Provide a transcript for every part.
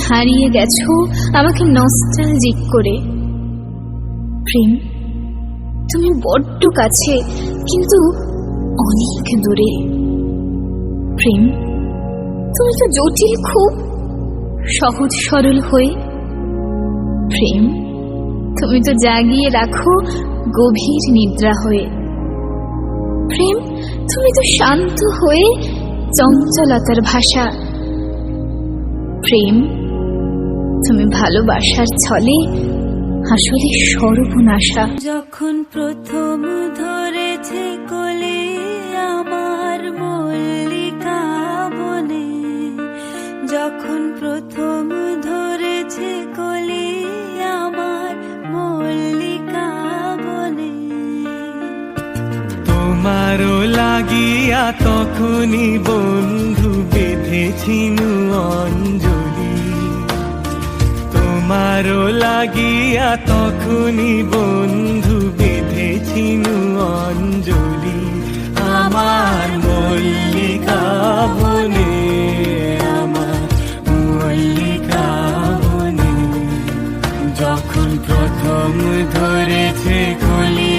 হারিয়ে গেছো আমাকে নস্টালজিক করে। প্রেম, তুমি বড্ড কাছে কিন্তু অনেক দূরে। প্রেম, তুমি তো জটিল খুব সহজ সরল হয়ে। প্রেম, তুমি তো জাগিয়ে রাখো গভীর নিদ্রা হয়ে। প্রেম, তুমি তো শান্ত হয়ে চঞ্চলতার ভাষা। প্রেম, তুমি ভালোবাসার ছলে আসলে সর্বনাশা। যখন প্রথম ধরেছে কোলে আমার মল্লিকা বনে, যখন প্রথম ধরেছে কোলে আমার মল্লিকা বনে, তোমারও লাগিয়া তখনই বন্ধু বেঁধেছিনু অঞ্জলি, তোমারও লাগিয়া তখনই বন্ধু বেঁধেছিনু অঞ্জলি। আমার মল্লিকা বনে, আমার মল্লিকা বনে, যখন প্রথম ধরেছে কলি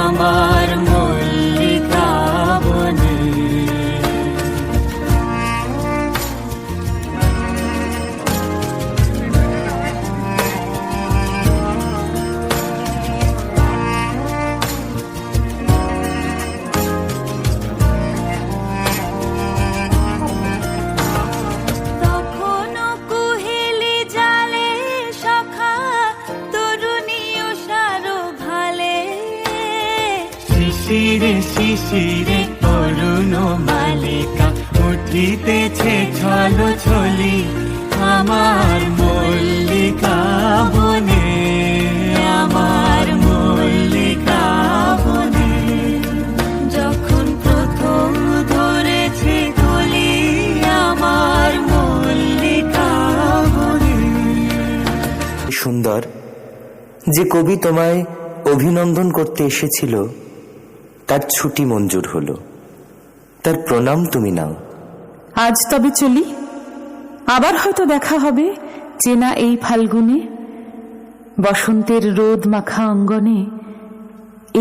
আমার মল্লিকা বনে। শিশিরে শিশিরে তরুণ মালিকা উঠিতেছে ছলো ছলি আমার মল্লিকা বনে, আমার মল্লিকা বনে, যখন প্রথম ধরেছে কলি আমার মল্লিকা বনে। সুন্দর যে কবি তোমায় অভিনন্দন করতে এসেছিল তার ছুটি মঞ্জুর হলো, তার প্রণাম তুমি নাও। আজ তবে চলি, আবার হয়তো দেখা হবে চেনা এই ফাল্গুনে। বসন্তের রোদ মাখা অঙ্গনে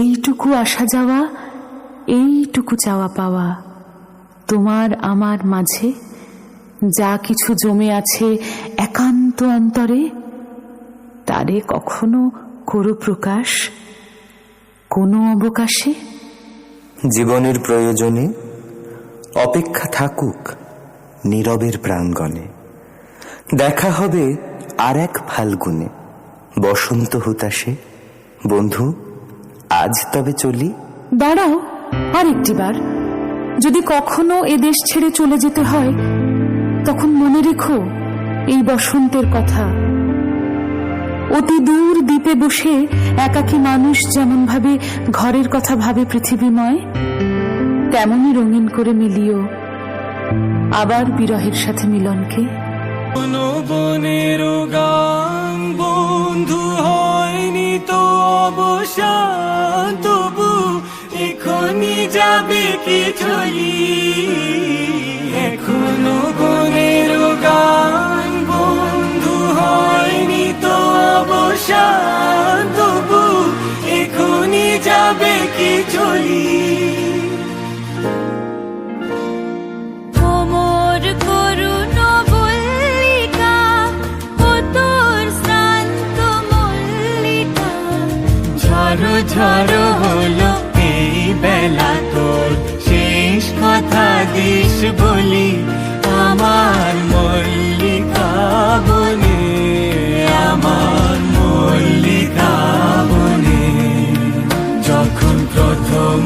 এইটুকু আসা যাওয়া, এইটুকু চাওয়া পাওয়া। তোমার আমার মাঝে যা কিছু জমে আছে একান্ত অন্তরে, তারে কখনো করো প্রকাশ কোনো অবকাশে। জীবনের প্রয়োজনে অপেক্ষা থাকুক নীরবের প্রাঙ্গণে, দেখা হবে আর এক ফাল্গুনে বসন্ত হুতাশে। বন্ধু আজ তবে চলি। দাঁড়াও আর একটিবার, যদি কখনো এ দেশ ছেড়ে চলে যেতে হয় তখন মনে রেখো এই বসন্তের কথা। অতি দূর দ্বীপে বসে একাকী মানুষ যেমন ভাবে ঘরের কথা ভাবে পৃথিবীময়, তেমনই রঙিন করে মিলিও আবার বিরহের সাথে মিলনকে। কোনো বনের গান বন্ধু হয়নি তো অবসান, তবু এখনই যাবে কি চলি। এখনো বনের গান বন্ধু হয়নি তো অবসান, তবু এখনই যাবে কি চলি। ঝড়ো ঝড়ো হলো এই বেলা তোর শেষ কথা দিস বলি আমার মল্লিকা বনে, আমার মল্লিকা বনে, যখন প্রথম